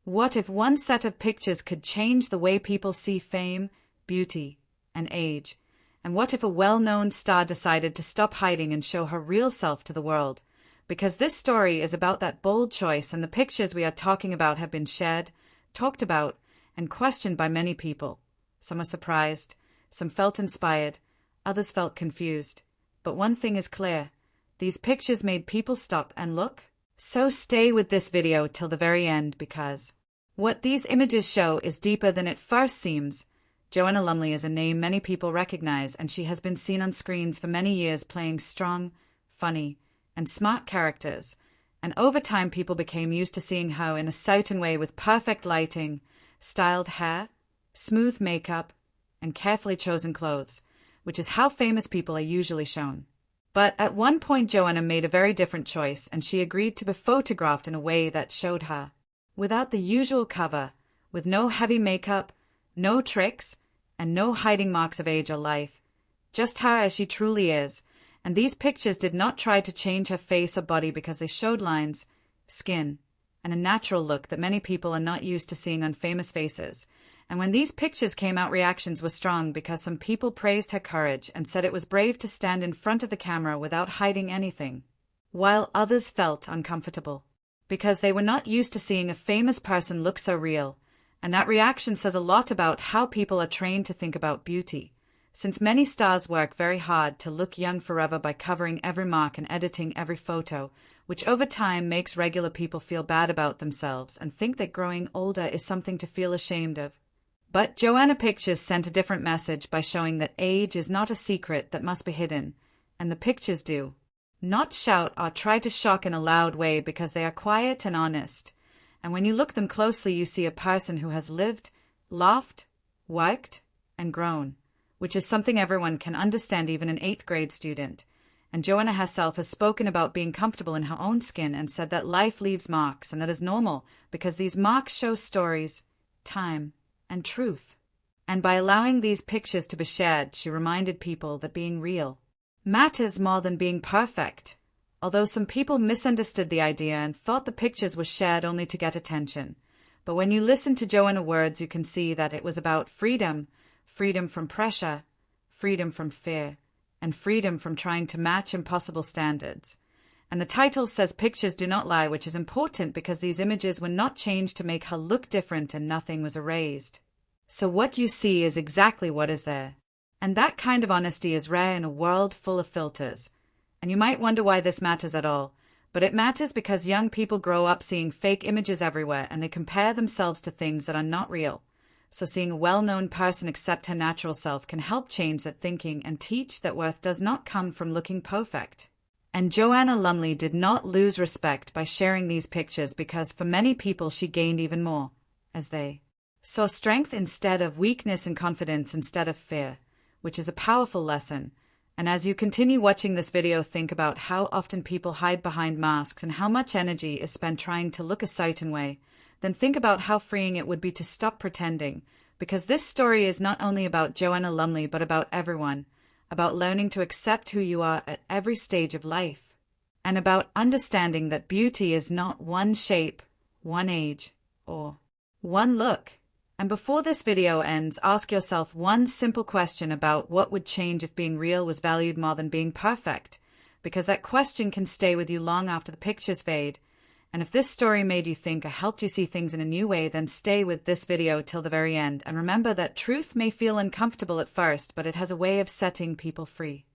What if one set of pictures could change the way people see fame, beauty, and age? And what if a well-known star decided to stop hiding and show her real self to the world? Because this story is about that bold choice, and the pictures we are talking about have been shared, talked about, and questioned by many people. Some are surprised, some felt inspired, others felt confused. But one thing is clear: these pictures made people stop and look. So stay with this video till the very end, because what these images show is deeper than it first seems. Joanna Lumley is a name many people recognize, and she has been seen on screens for many years playing strong, funny, and smart characters. And over time, people became used to seeing her in a certain way, with perfect lighting, styled hair, smooth makeup, and carefully chosen clothes, which is how famous people are usually shown. But at one point, Joanna made a very different choice, and she agreed to be photographed in a way that showed her without the usual cover, with no heavy makeup, no tricks, and no hiding marks of age or life. Just her as she truly is. And these pictures did not try to change her face or body, because they showed lines, skin, and a natural look that many people are not used to seeing on famous faces. And when these pictures came out, reactions were strong, because some people praised her courage and said it was brave to stand in front of the camera without hiding anything, while others felt uncomfortable, because they were not used to seeing a famous person look so real. And that reaction says a lot about how people are trained to think about beauty, since many stars work very hard to look young forever by covering every mark and editing every photo, which over time makes regular people feel bad about themselves and think that growing older is something to feel ashamed of. But Joanna Pictures sent a different message by showing that age is not a secret that must be hidden, and the pictures do not shout or try to shock in a loud way, because they are quiet and honest. And when you look them closely, you see a person who has lived, laughed, worked, and grown, which is something everyone can understand, even an 8th grade student. And Joanna herself has spoken about being comfortable in her own skin and said that life leaves marks, and that is normal, because these marks show stories, time, and truth. And by allowing these pictures to be shared, she reminded people that being real matters more than being perfect. Although some people misunderstood the idea and thought the pictures were shared only to get attention. But when you listen to Joanna's words, you can see that it was about freedom, freedom from pressure, freedom from fear, and freedom from trying to match impossible standards. And the title says pictures do not lie, which is important, because these images were not changed to make her look different, and nothing was erased. So what you see is exactly what is there. And that kind of honesty is rare in a world full of filters. And you might wonder why this matters at all, but it matters because young people grow up seeing fake images everywhere, and they compare themselves to things that are not real. So seeing a well-known person accept her natural self can help change that thinking and teach that worth does not come from looking perfect. And Joanna Lumley did not lose respect by sharing these pictures, because for many people she gained even more, as they saw strength instead of weakness and confidence instead of fear, which is a powerful lesson. And as you continue watching this video, think about how often people hide behind masks and how much energy is spent trying to look a certain way. Then think about how freeing it would be to stop pretending, because this story is not only about Joanna Lumley but about everyone, about learning to accept who you are at every stage of life, and about understanding that beauty is not one shape, one age, or one look. And before this video ends, ask yourself one simple question about what would change if being real was valued more than being perfect, because that question can stay with you long after the pictures fade. And if this story made you think or helped you see things in a new way, then stay with this video till the very end. And remember that truth may feel uncomfortable at first, but it has a way of setting people free.